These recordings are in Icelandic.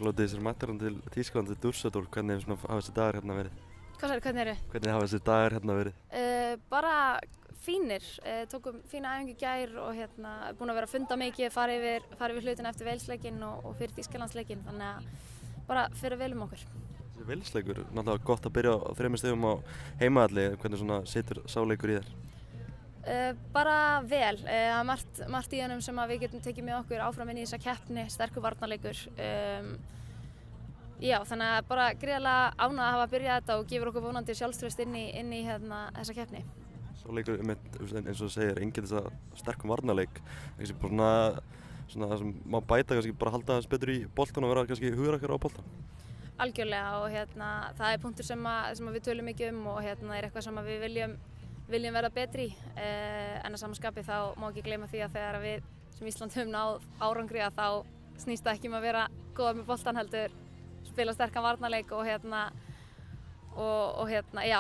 Lóti, þessir mættir til Þýskaland til Düsseldorf, hvernig hafa þessi dagar hérna verið? Hvað sagði, hvernig eru? Hvernig hafa þessi dagar hérna verið? Bara fínir, tókum fína æfingu í gær og búin að vera að funda mikið, fara yfir hlutina eftir Walesleikinn og fyrir Þýskalandsleikinn, þannig að bara fyrir vel okkur. Þessi Walesleikur, náttúrulega gott að byrja á 3 stigum á heimavelli, hvernig situr sá leikur í þér? Bara vel, það er margt í hennum sem við getum tekið með okkur áfram inn í þessa keppni, sterkur varnarleikur. Já, þannig að bara gríðarlega ánægð að hafa byrjað þetta og gefur okkur vonandi sjálfstraust inn í þessa keppni. Sá leikur eins og þú segir, enginn þess að sterkum varnarleik, kannski bara svona það sem má bæta, kannski bara halda þess betur í boltan og vera kannski hugrakkar á boltan. Algjörlega og það er punktur sem við tölum mikið og er eitthvað sem við viljum vera betri í, en að samanskapi þá má ekki gleyma því að þegar við sem Ísland höfum náð árangri að þá snýst það ekki um að vera góða með boltan heldur spila sterkan varnarleik og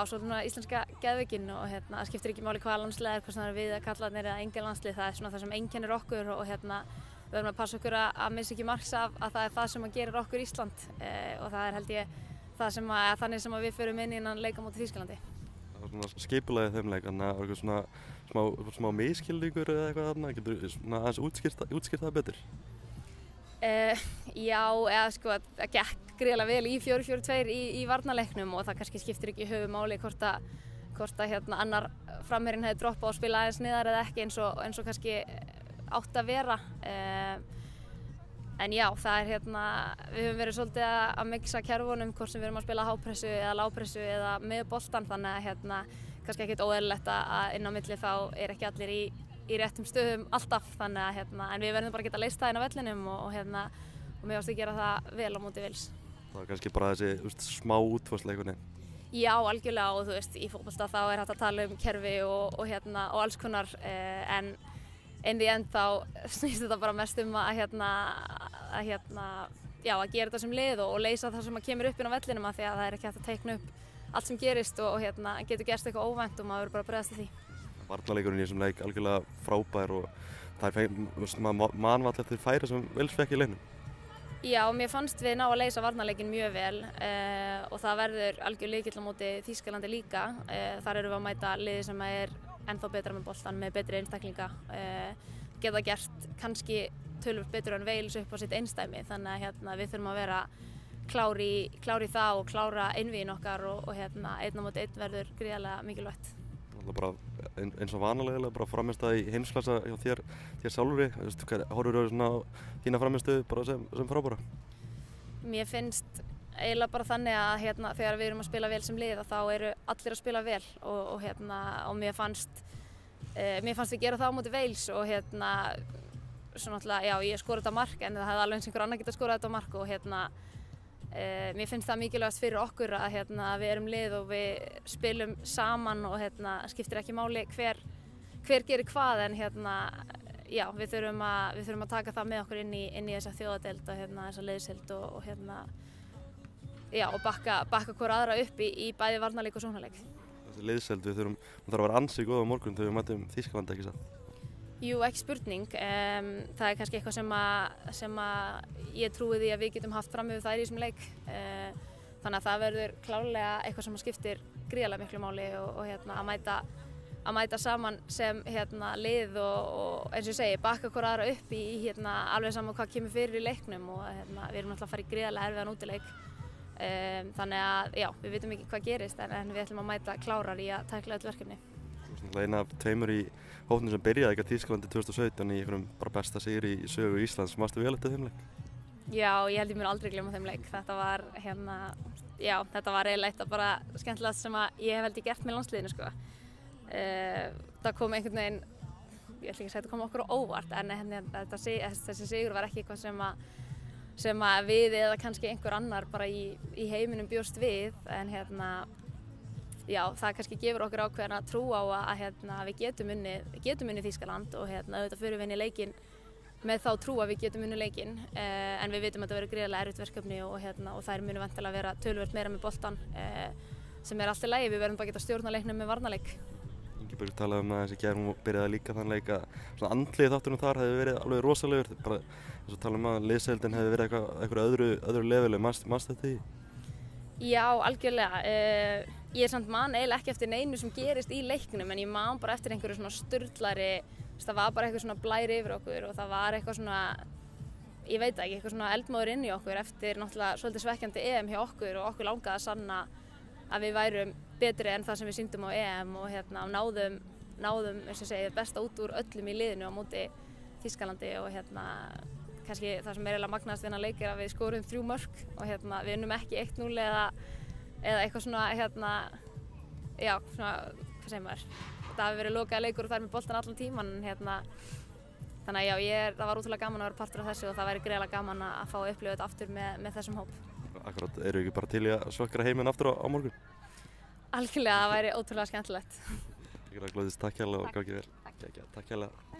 svo íslenska geðveikin og það skiptir ekki máli hvaða landslið er, hvort það er við að kallarnir eða engin landslið, það er svona það sem einkennir okkur og við verðum að passa okkur að missa ekki marks af að það er það sem gerir okkur Ísland og það er held ég þannig sem við förum inn innan leika móti Þýskalandi. Það var svona skipulagið þeim leik, þannig að eitthvað smá misskilningur eða eitthvað þarna, getur svona aðeins útskýrt það betur? Já, það gekk gríðarlega vel í 4-4-2 í varnarleiknum og það kannski skiptir ekki höfuðmáli hvort að annar framherinn hefði droppað og spila aðeins niðar eða ekki eins og kannski átt að vera. En já, það er við höfum verið svolítið að mixa kerfunum hvort sem við erum að spila hápressu eða lágpressu eða með boltan, þannig að kannski ekkert óeðlilegt að inn á milli þá er ekki allir í réttum stöðum alltaf, þannig að en við verðum bara að geta leyst það inn á vellinum og mér varst að gera það vel á móti Wales. Það var kannski bara þessi smá útfærsla. Já, algjörlega, og þú veist, í fótbolta þá er hægt að tala um kerfi og alls konar, en in the end þá snýst þetta bara mest um að gera þetta sem lið og leysa það sem kemur upp inn á vellinum, af því að það er ekki hægt að teikna upp allt sem gerist og getur gerst eitthvað óvænt og maður verður bara að bregðast við því. Varnarleikurinn í þessum leik algjörlega frábær og það er manvall eftir færi sem Wales fékk í leiknum. Já, mér fannst við ná að leysa varnarleikinn mjög vel og það verður algjör lykill á móti Þýskalandi líka. Þar erum við að mæta liði sem er ennþá betra með boltan, með betri einstaklinga. Geta gert kannski töluvert betur en Wales upp á sitt einsdæmi, þannig að við þurfum að vera klár í það og klára einvígin okkar og einn á móti einn verður gríðarlega mikilvægt. Bara eins og vanalega bara frammistaða í heimsklassa hjá þér sjálfri, horfirðu svona á þína frammistöðu bara sem frábæra? Mér finnst eiginlega bara þannig að þegar við erum að spila vel sem lið þá eru allir að spila vel og mér fannst við gera það á móti Wales og svo náttúrulega, já, ég skoraði þetta mark en það hefði alveg eins einhver annar getað skorað þetta mark og mér finnst það mikilvægast fyrir okkur að við erum lið og við spilum saman og skiptir ekki máli hver gerir hvað, en já, við þurfum að taka það með okkur inn í þessa þjóðadeild og þessa liðsheild og bakka hvora aðra upp í bæði varnarleik og sóknarleik. Þessi liðsheild, hún þarf að vera ansi góð á morgun þegar við mætum Þýskaland, ekki satt? Jú, ekki spurning. Það er kannski eitthvað sem ég trúi því að við getum haft fram yfir þær í þessum leik. Þannig að það verður klárlega eitthvað sem skiptir gríðarlega miklu máli og að mæta saman sem lið og eins og ég segi, bakka hvora aðra upp í alveg saman hvað kemur fyrir í leiknum og við erum alltaf að fara í gríðarlega erfiðan útileik. Þannig að já, við vitum ekki hvað gerist en við ætlum að mæta klárar í að tækla öll verkefni. Einn af tveimur í hópnum sem byrjaði ekki að Þýskalandi 2017 í einhverjum bara besta sigri í sögu Íslands. Manstu vel eftir þeim leik? Já, ég held ég mér aldrei gleyma þeim leik. Þetta var þetta var eiginlega bara skemmtilegast sem ég hef held ég gert með landsliðinu, sko. Það kom einhvern veginn, ég ætla ekki að segja þetta kom okkur á óvart, en þessi sigur var ekki eitthvað sem við eða kannski einhver annar bara í heiminum bjóst við, en já, það kannski gefur okkur ákveðna trú á að við getum unnið Þýskaland og auðvitað förum við inn í leikinn með þá trú að við getum unnið leikinn, en við vitum að þetta verður gríðarlega erfitt verkefni og þær munu væntanlega vera töluvert meira með boltan, sem er allt í lagi, við verðum bara að geta stjórna leiknum með varnarleik. Ingi Guðbjörg talaði um það eins og gerðum og byrjaði líka þann leik að svona andlegi þátturinn þar hefði verið alveg rosalegur, bara eins og tala um að liðsheildin hefði verið eitthvað öðru leveli, manst þetta í? Já, algjörlega. Ég samt man eiginlega ekki eftir neinu sem gerist í leiknum en ég man bara eftir einhverju svona sturlari, það var bara eitthvað svona blær yfir okkur og það var eitthvað svona, ég veit ekki, eitthvað svona eldmóður inn í okkur eftir náttúrulega svolítið svekkjandi EM hjá okkur og okkur langaði að sanna að við værum betri en það sem við sýndum á EM og náðum eins og segið besta út úr öllum í liðinu á móti Þýskalandi og kannski það sem er eiginlega magnaðast við þennan leik er að við skorum 3 mörk og við unnum ekki 1-0 eða eitthvað svona já, svona, hvað segir maður, það hafi verið lokaði leikur og það er með boltan allan tíman þannig að já, það var ótrúlega gaman að vera partur af þessu og það væri greiðlega gaman að fá að upplifa þetta aftur með þessum hóp. Akkurat, eru ekki bara til í að sökkra heiminn aftur á morgun? Algjörlega, það væri ótrúlega skemmtilegt. Glóðis, takk hérlega og gangi vel. Takk hérlega.